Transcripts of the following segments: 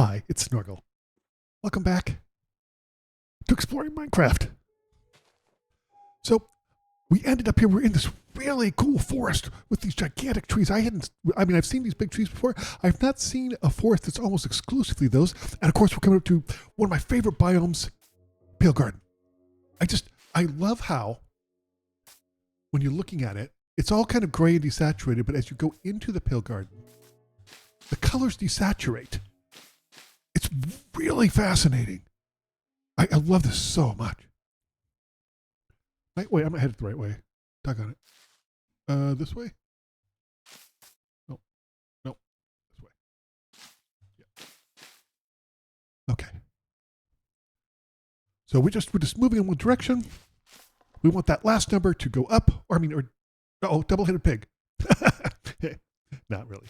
Hi, it's Snorgle. Welcome back to Exploring Minecraft. So, we ended up here, we're in this really cool forest with these gigantic trees. I've seen these big trees before. I've not seen a forest that's almost exclusively those. And of course, we're coming up to one of my favorite biomes, Pale Garden. I love how, when you're looking at it, it's all kind of gray and desaturated, but as you go into the Pale Garden, the colors desaturate. It's really fascinating. I love this so much. Wait, I'm not headed the right way. Doggone it. This way? No, this way. Yeah. Okay. So we're just moving in one direction. We want that last number to go up, double-headed pig. Not really.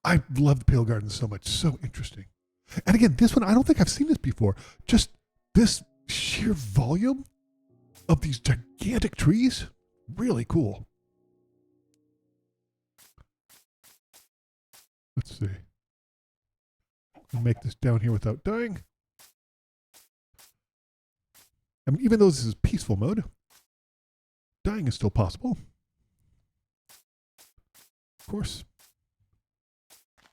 I love the Pale Garden so much. So interesting. And again, this one, I don't think I've seen this before. Just this sheer volume of these gigantic trees. Really cool. Let's see. I'll make this down here without dying. I mean, even though this is peaceful mode, dying is still possible. Of course.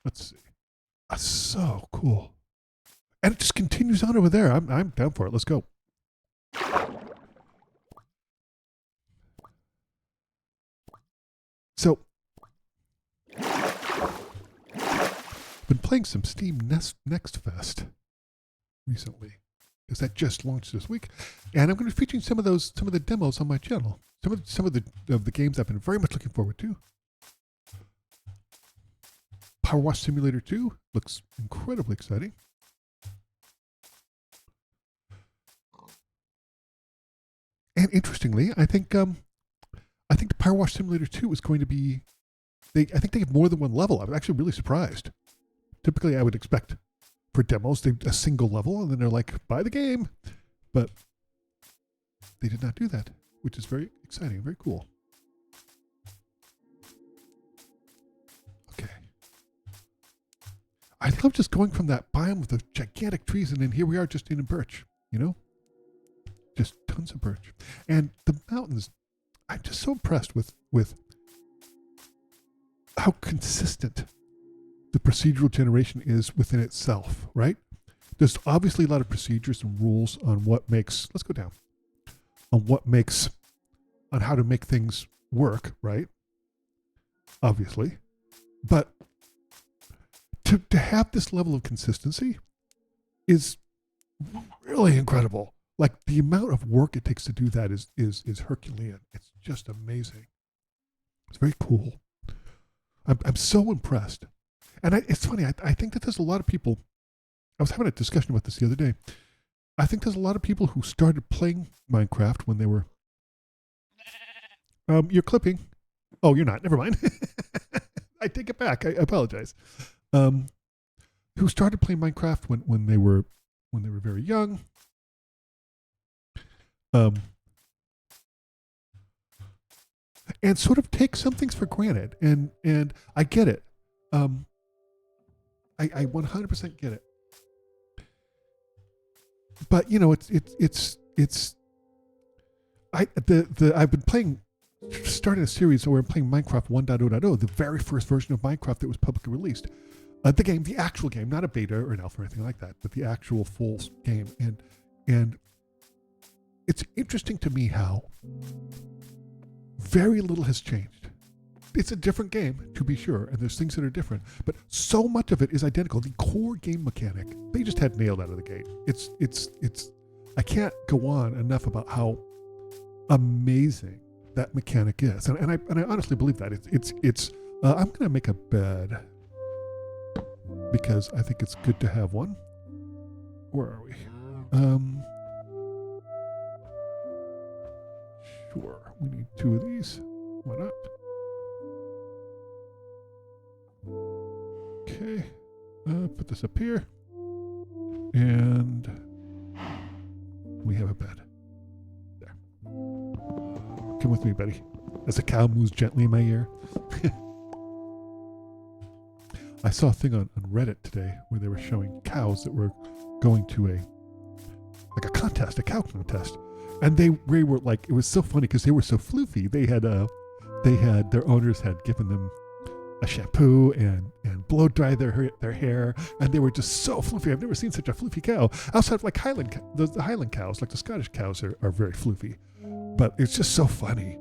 Let's see. That's so cool. And it just continues on over there. I'm down for it. Let's go. So, been playing some Steam Next Fest recently, because that just launched this week, and I'm going to be featuring some of the demos on my channel. Some of the games I've been very much looking forward to. Power Wash Simulator 2 looks incredibly exciting. And interestingly, I think the Power Wash Simulator 2 is going to be, I think they have more than one level. I was actually really surprised. Typically, I would expect for demos, a single level, and then they're like, buy the game. But they did not do that, which is very exciting, very cool. Okay. I love just going from that biome with the gigantic trees, and then here we are just in a birch, you know? Just tons of birch. And the mountains, I'm just so impressed with how consistent the procedural generation is within itself, right? There's obviously a lot of procedures and rules on what makes, let's go down, on how to make things work, right? Obviously. But to have this level of consistency is really incredible. Like, the amount of work it takes to do that is Herculean. It's just amazing. It's very cool. I'm so impressed. And it's funny, I think that there's a lot of people, I was having a discussion about this the other day. I think there's a lot of people who started playing Minecraft when they were, you're clipping. Oh, you're not, never mind. I take it back, I apologize. Who started playing Minecraft when they were very young. And sort of take some things for granted, and I get it. I 100% get it. But you know, I've been playing, starting a series where I'm playing Minecraft 1.0.0, the very first version of Minecraft that was publicly released. The actual game, not a beta or an alpha or anything like that, but the actual full game, and it's interesting to me how very little has changed. It's a different game, to be sure, and there's things that are different, but so much of it is identical. The core game mechanic, they just had nailed out of the gate. It's I can't go on enough about how amazing that mechanic is, and I honestly believe that. I'm gonna make a bed because I think it's good to have one. Where are we? Sure, we need 2 of these. Why not? Okay, put this up here, and we have a bed. There. Come with me, buddy. As a cow moves gently in my ear. I saw a thing on Reddit today where they were showing cows that were going to a contest, a cow contest, and they were like, it was so funny because they were so floofy. They had their owners had given them a shampoo and blow dry their hair, and they were just so floofy. I've never seen such a floofy cow outside of like the Highland cows, like the Scottish cows are very floofy, but it's just so funny.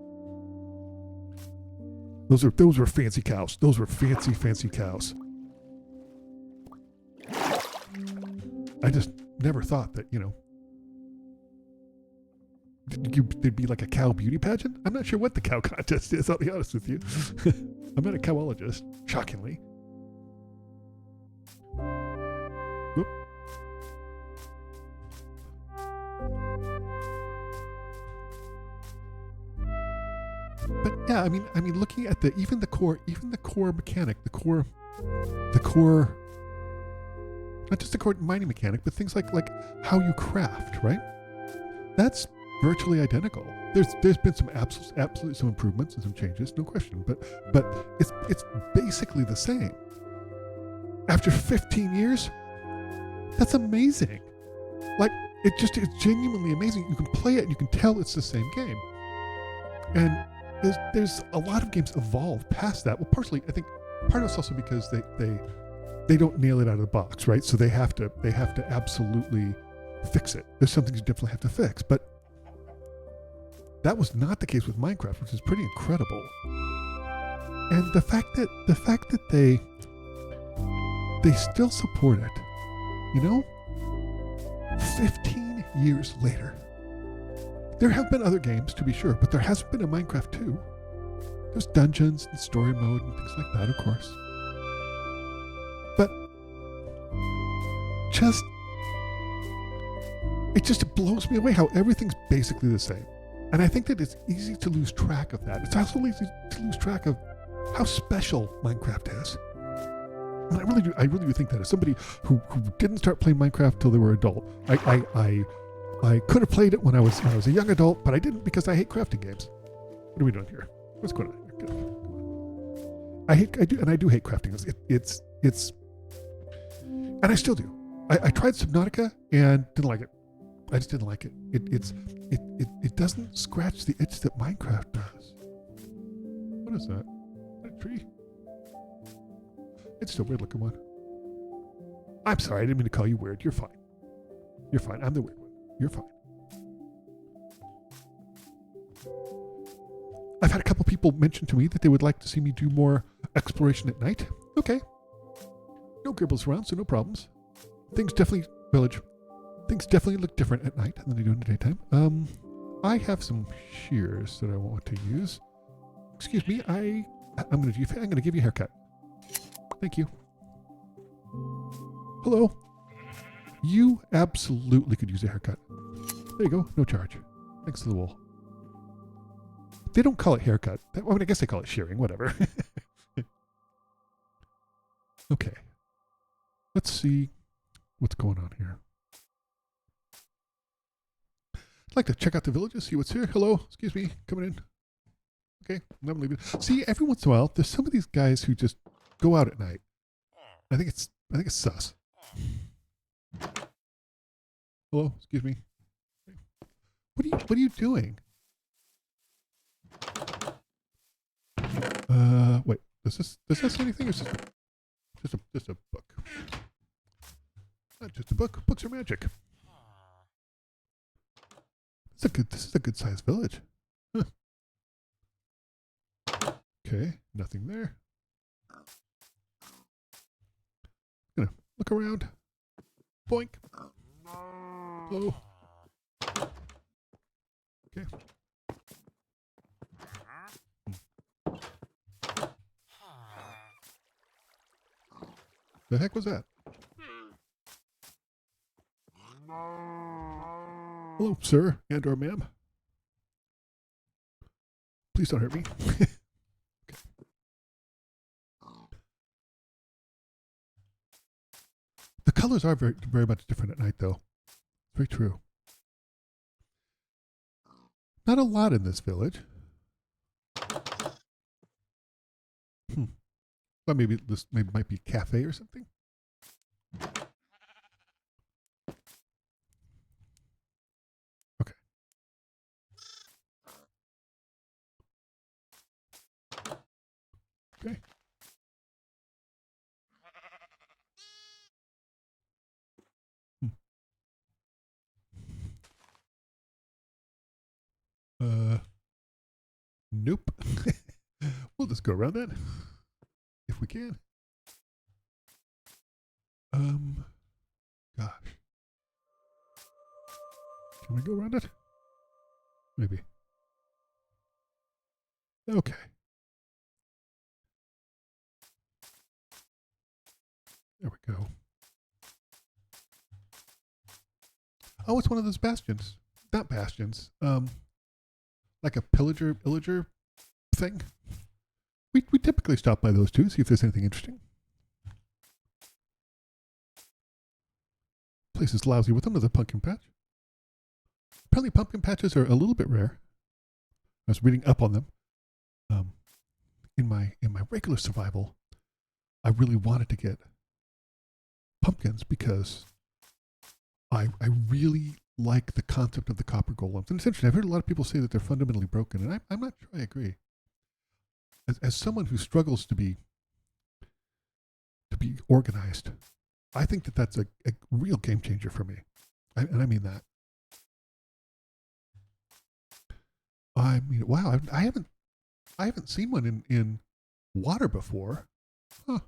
Those were fancy cows. Those were fancy cows. I just never thought that, there'd be like a cow beauty pageant. I'm not sure what the cow contest is, I'll be honest with you. I'm not a cowologist, shockingly. Whoop. But yeah, I mean, looking at even the core mechanic, the core, not just the core mining mechanic, but things like how you craft, right? That's virtually identical. There's been some absolutely some improvements and some changes, no question, but it's basically the same. After 15 years, that's amazing. Like it's genuinely amazing. You can play it and you can tell it's the same game. And there's a lot of games evolve past that. Well, partially, I think part of it's also because they don't nail it out of the box, right? So they have to absolutely fix it. There's some things you definitely have to fix, but that was not the case with Minecraft, which is pretty incredible. And the fact that they still support it, 15 years later. There have been other games, to be sure, but there hasn't been a Minecraft 2. There's dungeons and story mode and things like that, of course. But it just blows me away how everything's basically the same. And I think that it's easy to lose track of that. It's also easy to lose track of how special Minecraft is. And I really do think that as somebody who didn't start playing Minecraft till they were adult, I could have played it when I was a young adult, but I didn't because I hate crafting games. What are we doing here? What's going on here? I do hate crafting games. It's and I still do. I tried Subnautica and didn't like it. I just didn't like it. It doesn't scratch the itch that Minecraft does. What is that? Is that a tree? It's just a weird looking one. I'm sorry, I didn't mean to call you weird. You're fine. You're fine. I'm the weird one. You're fine. I've had a couple people mention to me that they would like to see me do more exploration at night. Okay. No gribbles around, so no problems. Things definitely look different at night than they do in the daytime. I have some shears that I want to use. Excuse me, I'm gonna give you a haircut. Thank you. Hello. You absolutely could use a haircut. There you go, no charge. Thanks to the wool. They don't call it haircut. I guess they call it shearing, whatever. Okay. Let's see what's going on here. I'd like to check out the villages, see what's here. Hello, excuse me, coming in. Okay, I'm leaving. See, every once in a while, there's some of these guys who just go out at night. I think it's sus. Hello, excuse me. What are you doing? Wait, does this say anything, or is this just a book? Not just a book. Books are magic. This is a good sized village. Huh. Okay, nothing there. Gonna look around. Boink. Hello. Okay. The heck was that? Hello, sir and or ma'am. Please don't hurt me. Okay. The colors are very, very much different at night, though. Very true. Not a lot in this village. Well, maybe this might be a cafe or something. Okay. Okay. Nope. We'll just go around that if we can. Gosh. Can we go around it? Maybe. Okay. There we go. Oh, it's one of those bastions. Not bastions. Like a illager thing. We typically stop by those too, see if there's anything interesting. Place is lousy with them. There's a pumpkin patch. Apparently pumpkin patches are a little bit rare. I was reading up on them. In my regular survival, I really wanted to get pumpkins because I really like the concept of the copper golems. And it's interesting, I've heard a lot of people say that they're fundamentally broken, and I'm not sure I agree. As someone who struggles to be organized, I think that that's a real game changer for me. And I mean that. I mean, wow, I haven't seen one in water before. Huh.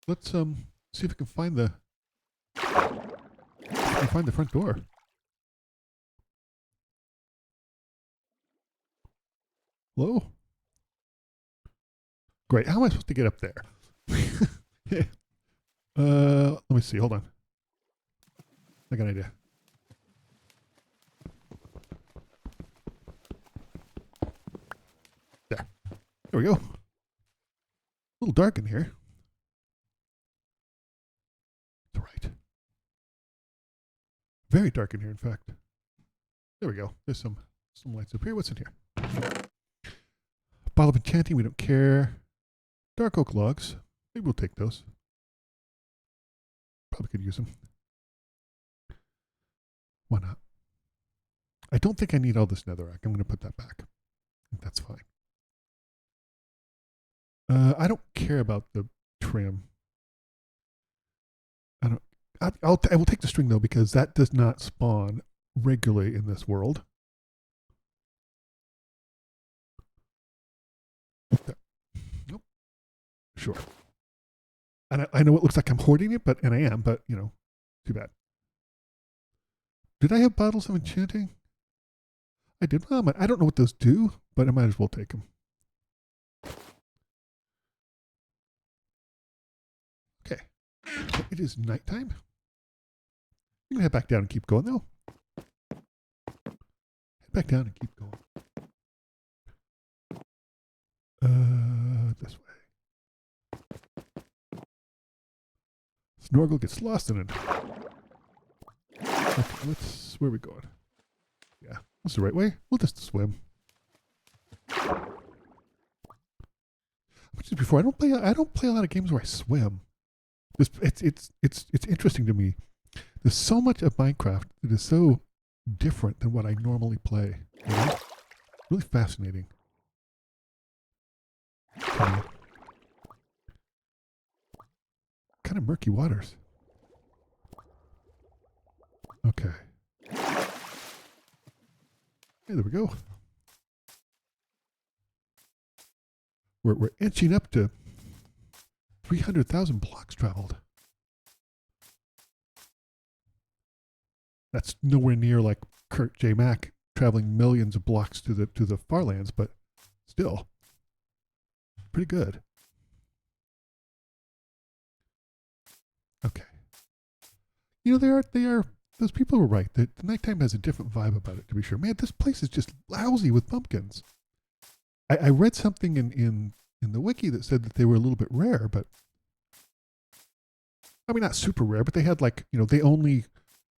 Let's see if we can find the front door. Hello? Great. How am I supposed to get up there? Let me see. Hold on. I got an idea. There we go. A little dark in here. It's all right. Very dark in here, in fact. There we go. There's some lights up here. What's in here? Bottle of enchanting. We don't care. Dark oak logs. Maybe we'll take those. Probably could use them. Why not? I don't think I need all this netherrack. I'm going to put that back. I think that's fine. I don't care about the trim. I will take the string though, because that does not spawn regularly in this world. Nope. Sure. And I know it looks like I'm hoarding it, and I am, but too bad. Did I have bottles of enchanting? I did. Well, I don't know what those do, but I might as well take them. Okay. It is nighttime. You can head back down and keep going, though. Head back down and keep going. This way. Snorkel gets lost in it. Okay, where are we going? Yeah, that's the right way. We'll just swim. Which is before, I don't play a lot of games where I swim. It's interesting to me. There's so much of Minecraft that is so different than what I normally play. Really fascinating. Kind of murky waters. Okay. Hey, there we go. We're inching up to 300,000 blocks traveled. That's nowhere near like Kurt J. Mack traveling millions of blocks to the far lands, but still pretty good. Okay. They are those people were right. The nighttime has a different vibe about it, to be sure. Man, this place is just lousy with pumpkins. I read something in the wiki that said that they were a little bit rare, but I mean not super rare, but they had like, they only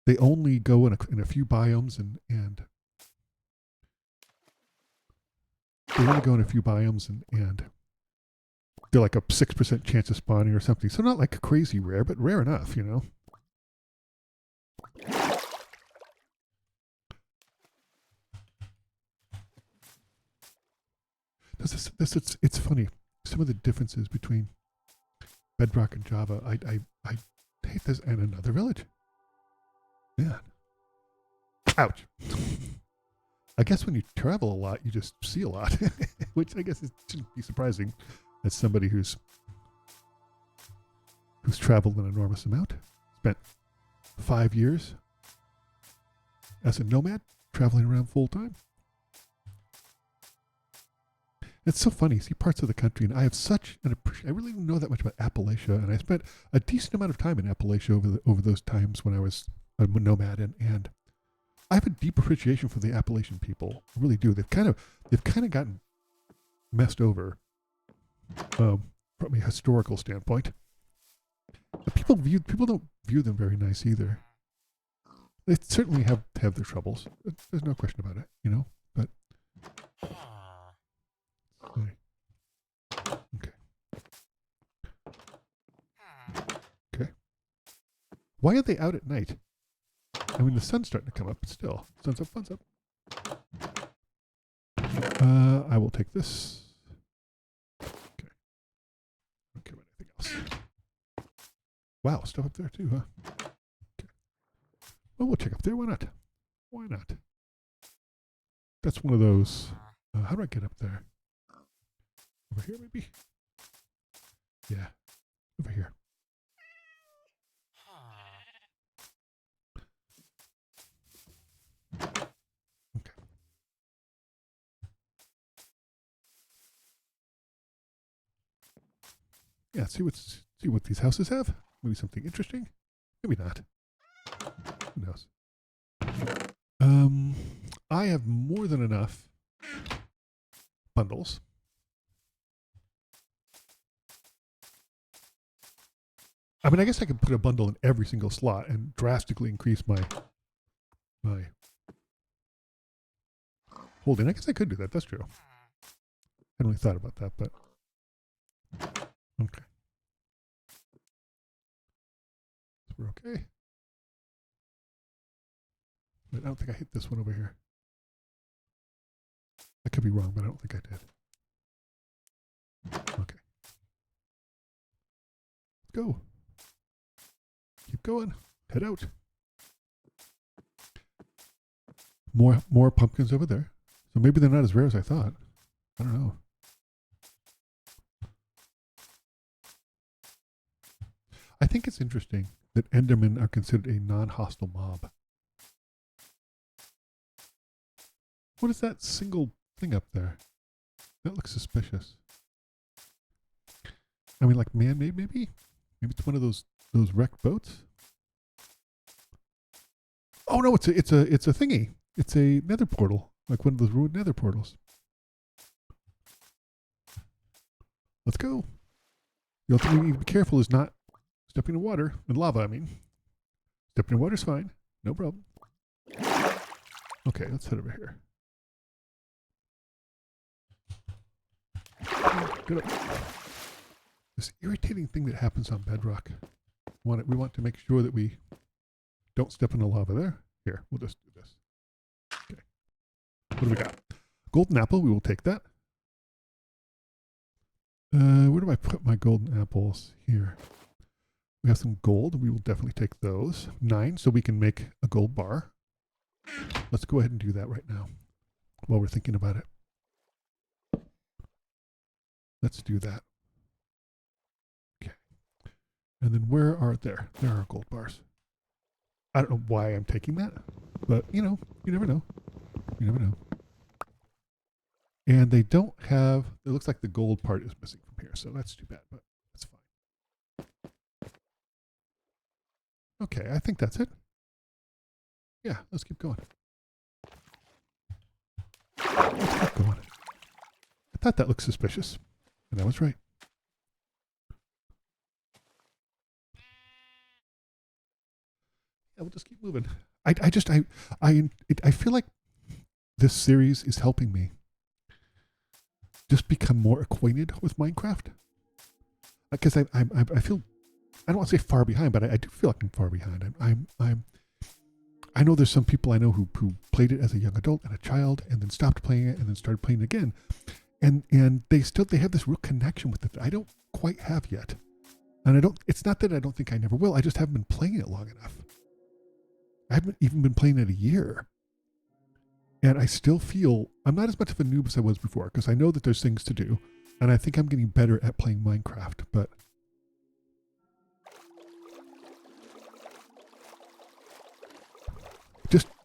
go in a few biomes and they only go in a few biomes and they're like a 6% chance of spawning or something. So not like crazy rare, but rare enough, you know. It's funny. Some of the differences between Bedrock and Java. I hate this. And another village. Man. Ouch. I guess when you travel a lot, you just see a lot, which I guess shouldn't be surprising as somebody who's traveled an enormous amount. Spent 5 years as a nomad, traveling around full time. It's so funny. See parts of the country, and I have such an I really don't know that much about Appalachia, and I spent a decent amount of time in Appalachia over those times when I was a nomad, and I have a deep appreciation for the Appalachian people. I really do. They've kind of gotten messed over from a historical standpoint. But people don't view them very nice either. They certainly have their troubles. There's no question about it, you know. But okay. Okay. Why are they out at night? I mean, the sun's starting to come up, but still, sun's up, fun's up. I will take this. Okay. Don't care about anything else. Wow, stuff up there too, huh? Okay. Well, we'll check up there. Why not? Why not? That's one of those. How do I get up there? Over here, maybe? Yeah. Over here. Okay. Yeah, see what these houses have. Maybe something interesting. Maybe not. Who knows? I have more than enough bundles. I mean, I guess I could put a bundle in every single slot and drastically increase my holding. I guess I could do that. That's true. I hadn't really thought about that, but okay. We're okay. But I don't think I hit this one over here. I could be wrong, but I don't think I did. Okay. Let's go. Keep going. Head out. More pumpkins over there. So maybe they're not as rare as I thought. I don't know. I think it's interesting that Endermen are considered a non-hostile mob. What is that single thing up there? That looks suspicious. I mean, like man-made maybe? Maybe it's one of those wrecked boats? Oh no, it's a thingy. It's a nether portal, like one of those ruined nether portals. Let's go. The only thing we need to be careful is not stepping in water, in lava, I mean. Stepping in water's fine, no problem. Okay, let's head over here. Get up. This irritating thing that happens on Bedrock. We want to make sure that we don't step in the lava there. Here, we'll just do this. Okay. What do we got? Golden apple, we will take that. Where do I put my golden apples? Here. We have some gold. We will definitely take those. 9, so we can make a gold bar. Let's go ahead and do that right now while we're thinking about it. Let's do that. Okay. And then where are there? There are gold bars. I don't know why I'm taking that, but you know, you never know. You never know. And they don't have, it looks like the gold part is missing from here, so that's too bad, but that's fine. Okay, I think that's it. Yeah, let's keep going. Let's keep going. I thought that looked suspicious, and I was right. Yeah, we'll just keep moving. I feel like this series is helping me just become more acquainted with Minecraft. because I feel, I don't want to say far behind, but I do feel like I'm far behind. I know there's some people I know who played it as a young adult and a child, and then stopped playing it, and then started playing it again, and they have this real connection with it that I don't quite have yet. And I don't. It's not that I don't think I never will. I just haven't been playing it long enough. I haven't even been playing it a year, and I still feel I'm not as much of a noob as I was before, because I know that there's things to do, and I think I'm getting better at playing Minecraft, but.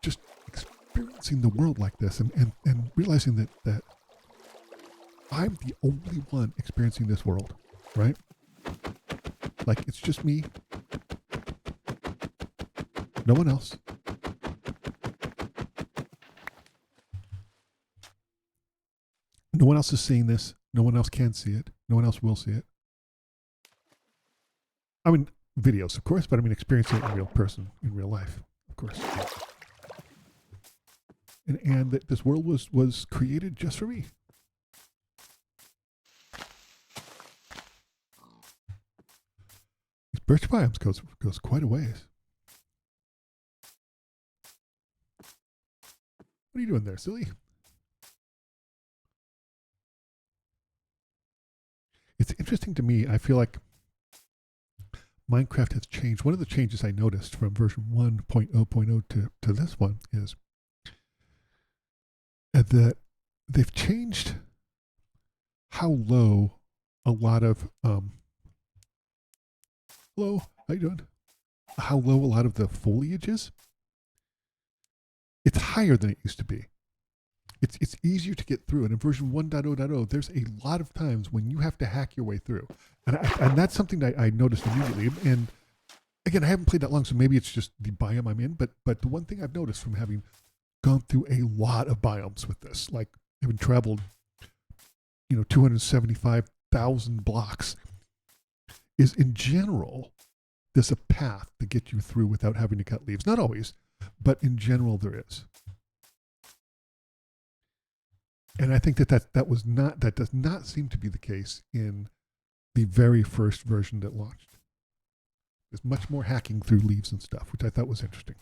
Just experiencing the world like this and realizing that I'm the only one experiencing this world, right? Like, it's just me, no one else. No one else is seeing this. No one else can see it. No one else will see it. I mean, videos, of course, but I mean experiencing it in real person, in real life, of course. And that this world was created just for me. These birch biomes goes quite a ways. What are you doing there, silly? It's interesting to me. I feel like Minecraft has changed. One of the changes I noticed from version 1.0.0 to this one is that they've changed how low a lot of hello, how you doing? How low a lot of the foliage is. It's higher than it used to be. It's easier to get through. And in version 1.0.0, there's a lot of times when you have to hack your way through. And that's something that I noticed immediately. And again, I haven't played that long, so maybe it's just the biome I'm in. But the one thing I've noticed from having gone through a lot of biomes with this, like having traveled, 275,000 blocks, is in general, there's a path to get you through without having to cut leaves. Not always, but in general there is. And I think that does not seem to be the case in the very first version that launched. There's much more hacking through leaves and stuff, which I thought was interesting.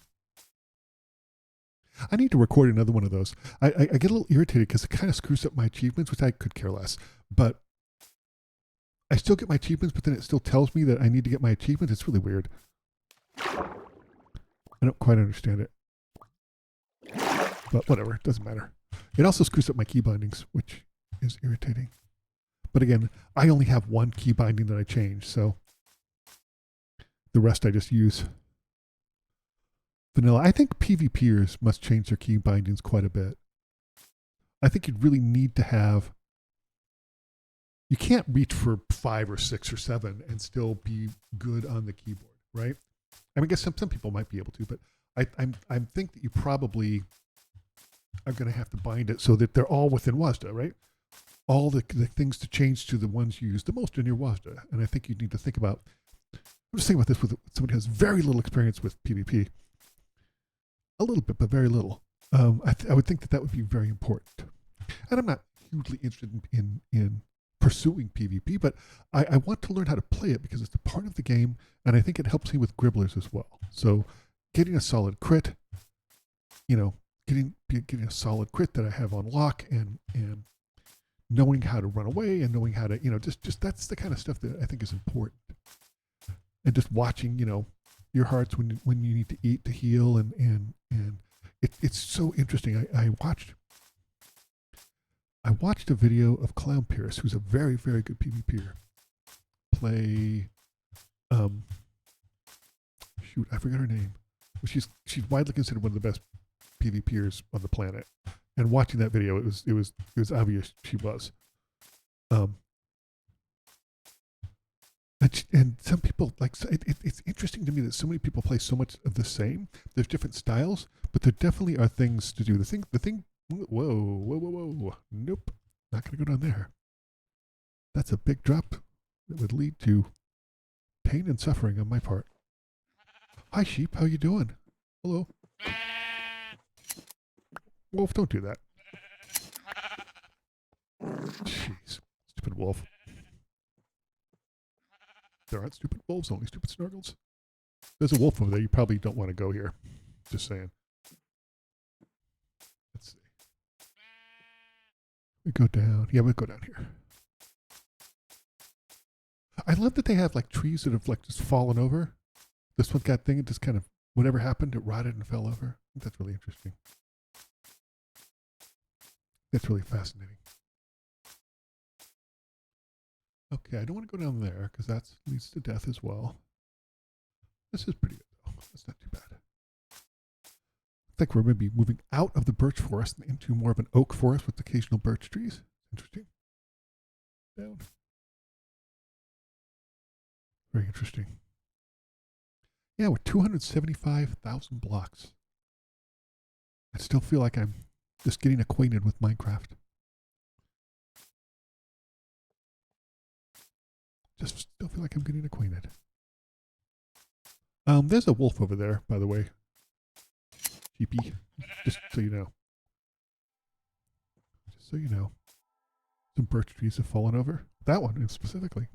I need to record another one of those. I get a little irritated because it kind of screws up my achievements, which I could care less. But I still get my achievements, but then it still tells me that I need to get my achievements. It's really weird. I don't quite understand it. But whatever, it doesn't matter. It also screws up my key bindings, which is irritating. But again, I only have one key binding that I change, so the rest I just use vanilla. I think PvPers must change their key bindings quite a bit. I think you'd really need to have, you can't reach for 5 or 6 or 7 and still be good on the keyboard, right? I mean, I guess some people might be able to, but I think that you probably are going to have to bind it so that they're all within WASD, right? All the things to change to the ones you use the most in your WASD. And I think you need to think about, I'm just thinking about this with somebody who has very little experience with PvP. A little bit, but very little. I would think that would be very important. And I'm not hugely interested in pursuing PvP, but I want to learn how to play it because it's a part of the game, and I think it helps me with gribblers as well. So getting a solid crit, getting a solid crit that I have on lock, and knowing how to run away, and knowing how to, just that's the kind of stuff that I think is important. And just watching, your hearts when you need to eat to heal, and it's so interesting. I watched a video of Clown Pierce, who's a very, very good PvPer, play shoot, I forgot her name. She's widely considered one of the best PvPers on the planet. And watching that video, it was obvious she was. And some people, like, it's interesting to me that so many people play so much of the same. There's different styles, but there definitely are things to do. The thing, whoa. Nope. Not going to go down there. That's a big drop that would lead to pain and suffering on my part. Hi, sheep. How you doing? Hello. Wolf, don't do that. Jeez. Stupid wolf. There aren't stupid wolves, only stupid snorgels. There's a wolf over there. You probably don't want to go here. Just saying. Let's see. We go down. Yeah, we'll go down here. I love that they have like trees that have like just fallen over. This one got thing, it just kind of, whatever happened, it rotted and fell over. I think that's really interesting. That's really fascinating. Okay, I don't want to go down there because that leads to death as well. This is pretty good though. That's not too bad. I think we're maybe moving out of the birch forest and into more of an oak forest with occasional birch trees. Interesting. Down. Very interesting. Yeah, we're 275,000 blocks. I still feel like I'm just getting acquainted with Minecraft. Just still feel like I'm getting acquainted. There's a wolf over there, by the way. Sheepy. Just so you know. Just so you know. Some birch trees have fallen over. That one specifically.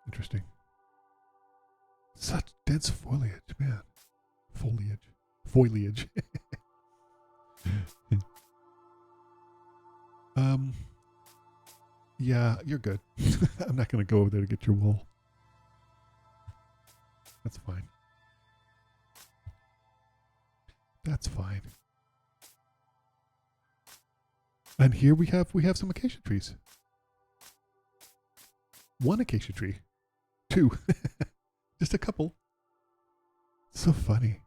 Interesting. Such dense foliage, man. Foliage. Yeah, you're good. I'm not going to go over there to get your wool. That's fine. That's fine. And here we have some acacia trees. One acacia tree. Two. Just a couple. So funny.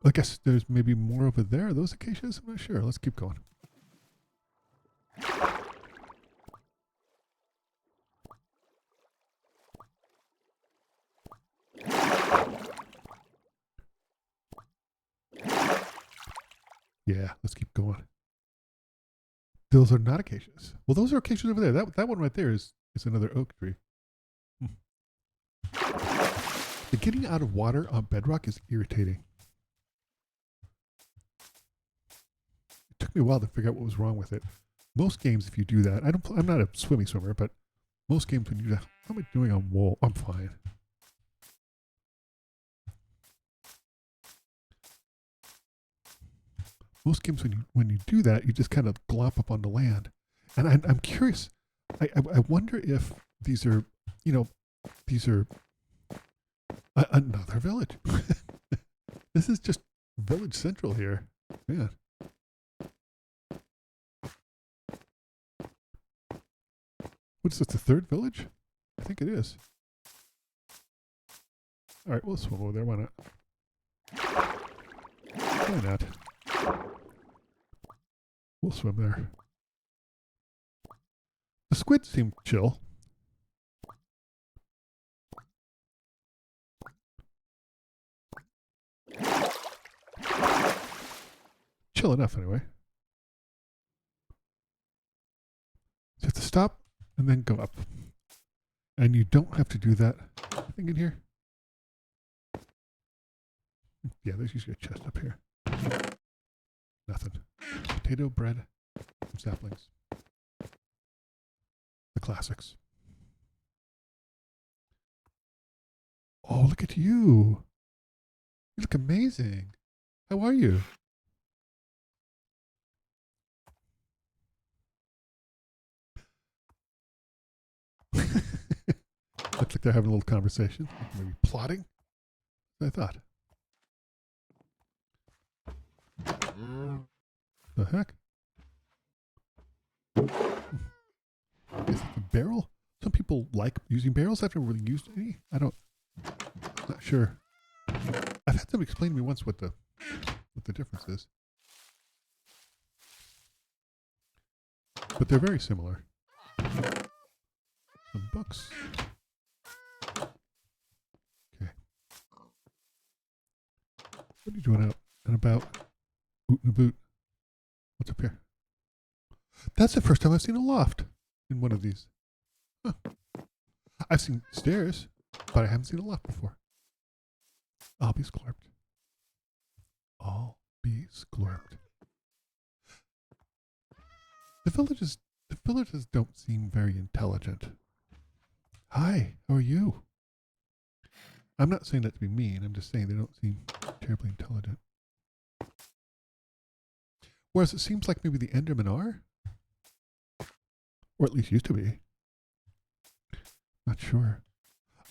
I guess there's maybe more over there. Are those acacias? I'm not sure. Let's keep going. Yeah, let's keep going. Those are not acacias. Well, those are acacias over there. That one right there is another oak tree. The getting out of water on bedrock is irritating. It took me a while to figure out what was wrong with it. Most games, if you do that, I'm not a swimmer, but most games when you do that, how am I doing on wool? I'm fine. Most games when you do that, you just kind of glop up on the land. And I'm curious. I wonder if these are, these are another village. This is just village central here. Man. What is this, the third village? I think it is. All right, we'll swim over there. Why not? Why not? We'll swim there. The squid seem chill. Chill enough, anyway. You have to stop and then go up. And you don't have to do that thing in here. Yeah, there's usually a chest up here. Nothing. Potato, bread, saplings. The classics. Oh, look at you. You look amazing. How are you? Looks like they're having a little conversation. Maybe plotting. That's what I thought. The heck? Is it a barrel? Some people like using barrels. I've never really used any. I'm not sure. I've had them explain to me once what the difference is. But they're very similar. Some books. Okay. What are you doing out and about? Boot and a boot. What's up here? That's the first time I've seen a loft in one of these. Huh. I've seen stairs, but I haven't seen a loft before. I'll be scorped. I'll be scorped. The village is The villagers don't seem very intelligent. Hi, how are you? I'm not saying that to be mean. I'm just saying they don't seem terribly intelligent. Whereas it seems like maybe the Endermen are. Or at least used to be. Not sure.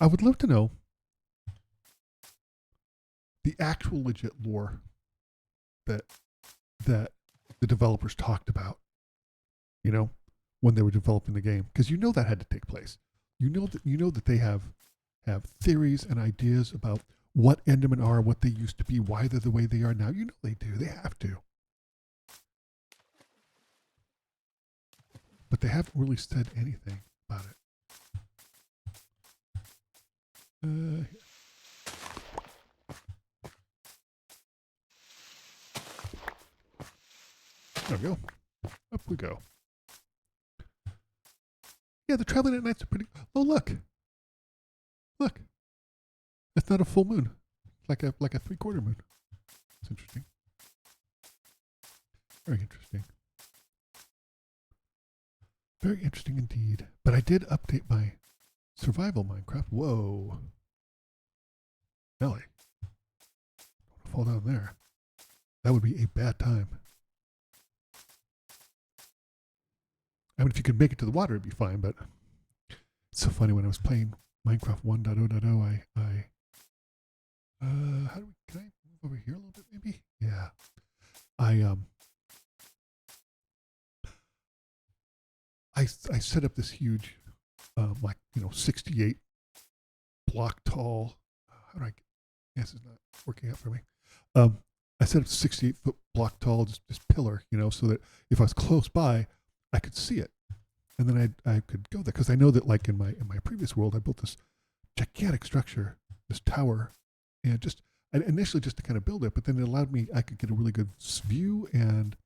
I would love to know the actual legit lore that the developers talked about, you know, when they were developing the game, because you know that had to take place. You know that they have theories and ideas about what Endermen are, what they used to be, why they're the way they are now. You know they do. They have to. But they haven't really said anything about it. There we go. Up we go. Yeah, the traveling at nights are pretty. Oh, look. Look. It's not a full moon. Like a 3/4 moon. It's interesting. Very interesting. Very interesting indeed. But I did update my survival Minecraft. Whoa. Nelly. Don't fall down there. That would be a bad time. I mean, if you could make it to the water, it'd be fine, but it's so funny when I was playing Minecraft 1.0.0, can I move over here a little bit maybe? Yeah. I set up this huge, 68 block tall, how do I, yes, it's not working out for me. I set up a 68-foot block tall, just pillar, so that if I was close by, I could see it, and then I could go there, because I know that like in my previous world, I built this gigantic structure, this tower, and initially just to kind of build it, but then it allowed me, I could get a really good view, and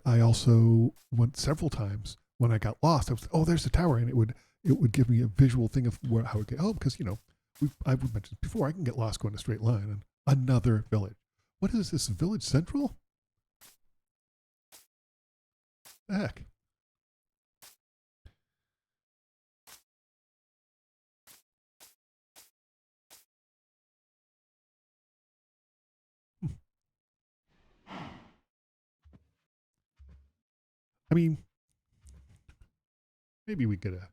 I also went several times when I got lost. I was, oh, there's the tower, and it would give me a visual thing of how it get home, because I've mentioned before, I can get lost going a straight line. And another village. What is this, Village Central? The heck? I mean, maybe we get a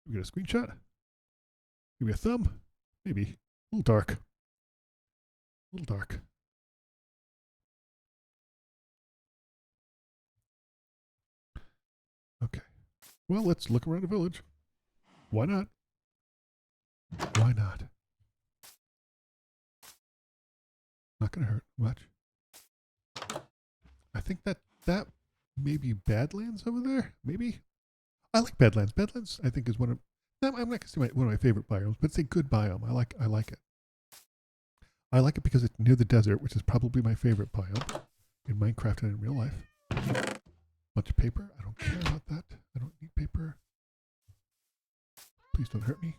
screenshot. Maybe a thumb. Maybe a little dark. A little dark. Okay. Well, let's look around the village. Why not? Why not? Not gonna hurt much. I think that may be Badlands over there. Maybe. I like Badlands. Badlands, I think, is one of. I'm not gonna say one of my favorite biomes, but it's a good biome. I like it. I like it because it's near the desert, which is probably my favorite biome in Minecraft and in real life. Bunch of paper. I don't care about that. I don't need paper. Please don't hurt me.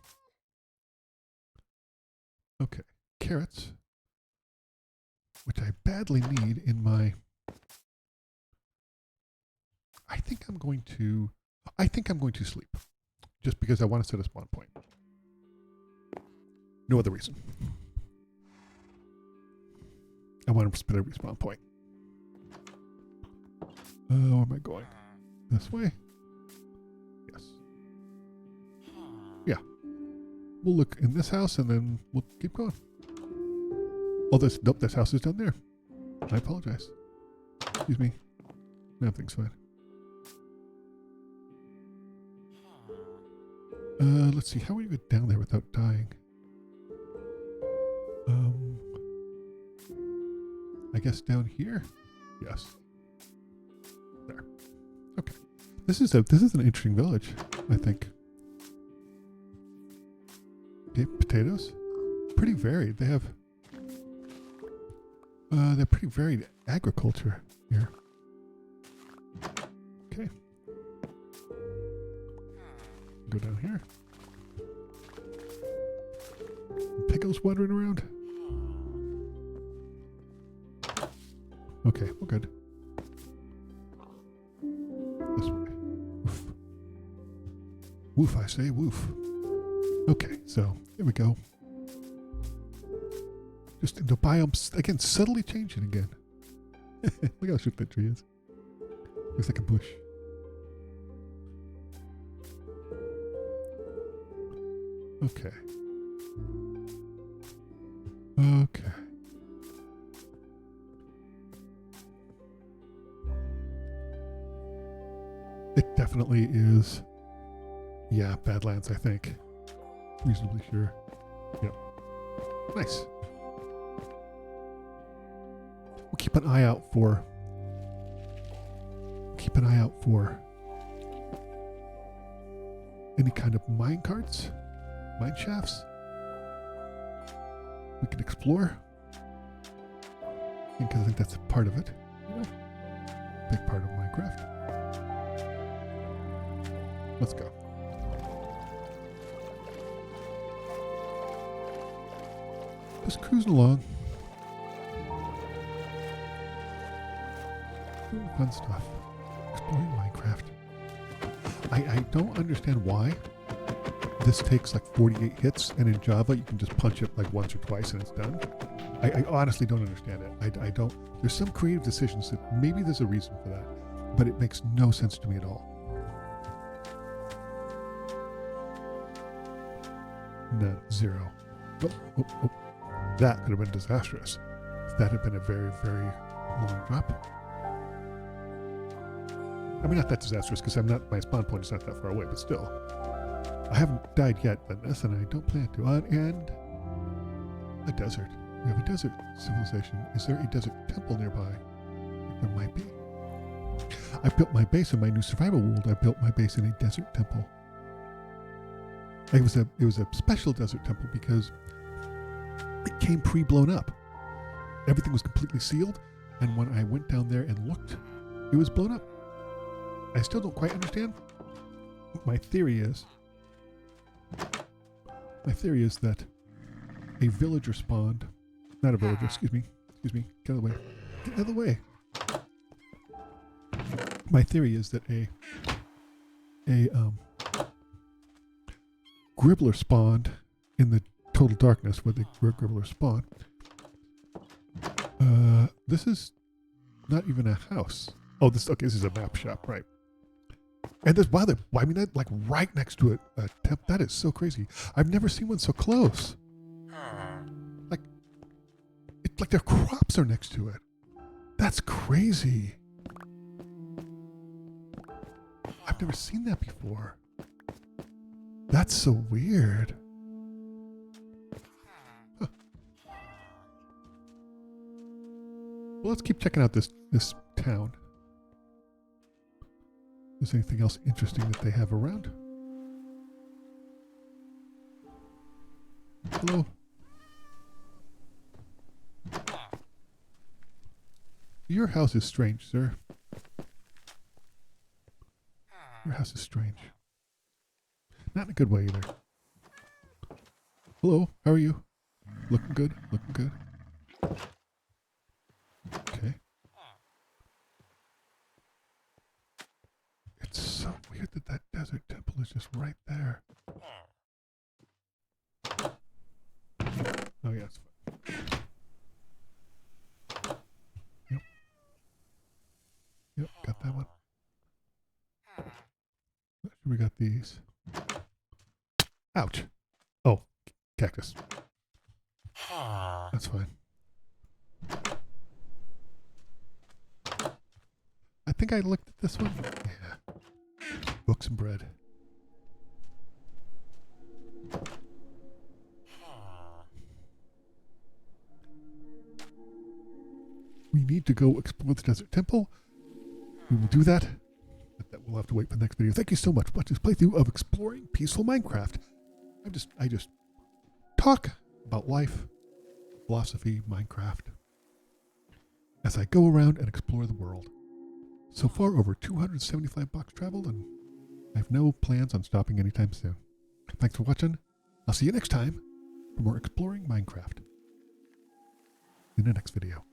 Okay. Carrots, which I badly need in my. I think I'm going to sleep, just because I want to set a spawn point. No other reason. I want to spin a respawn point. Where am I going? This way? Yes. Yeah. We'll look in this house and then we'll keep going. Oh, this house is down there. I apologize. Excuse me. Everything's fine. Let's see. How do we get down there without dying? I guess down here? Yes. There. Okay. This is an interesting village, I think. Okay, potatoes. Pretty varied. They have they're pretty varied agriculture here. Okay. Go down here. Pickles wandering around. Okay, we're good. Woof, I say, woof. Okay, so here we go. Just into biomes, again, subtly changing again. Look how short that tree is. Looks like a bush. Okay. Okay. It definitely is. Yeah, Badlands, I think. Reasonably sure. Yep. Nice. We'll keep an eye out for. Any kind of mine carts, mine shafts. We can explore. Because I think that's a part of it. You know, big part of Minecraft. Let's go. Just cruising along. Doing fun stuff. Exploring Minecraft. I don't understand why this takes like 48 hits, and in Java you can just punch it like once or twice and it's done. I honestly don't understand it. I don't. There's some creative decisions that maybe there's a reason for that, but it makes no sense to me at all. No, zero. Oh. That could have been disastrous if that had been a very, very long drop. I mean, not that disastrous because my spawn point is not that far away, but still. I haven't died yet on this, and I don't plan to. And a desert. We have a desert civilization. Is there a desert temple nearby? There might be. I built my base in my new survival world. I built my base in a desert temple. It was a special desert temple because it came pre-blown up. Everything was completely sealed, and when I went down there and looked, it was blown up. I still don't quite understand. My theory is that a villager spawned, not a villager, excuse me, get out of the way. Get out of the way. My theory is that a gribbler spawned in the total darkness where the gribbler spawned. This is not even a house. Oh, this is a map shop, right? And there's I mean, that, like right next to it, that is so crazy. I've never seen one so close. Like, it's like their crops are next to it. That's crazy. I've never seen that before. That's so weird. Huh. Well, let's keep checking out this town. Is there anything else interesting that they have around? Hello? Your house is strange, sir. Your house is strange. Not in a good way either. Hello, how are you? Looking good? Looking good? Okay. It's so weird that desert temple is just right there. Oh yeah, it's fine. Yep, got that one. We got these. Ouch. Oh, cactus. That's fine. I think I looked at this one. Yeah. Books and bread. We need to go explore the desert temple. We will do that. But that we'll have to wait for the next video. Thank you so much for watching this playthrough of Exploring Peaceful Minecraft. I just talk about life, philosophy, Minecraft, as I go around and explore the world. So far, over 275 blocks traveled, and I have no plans on stopping anytime soon. Thanks for watching. I'll see you next time for more Exploring Minecraft in the next video.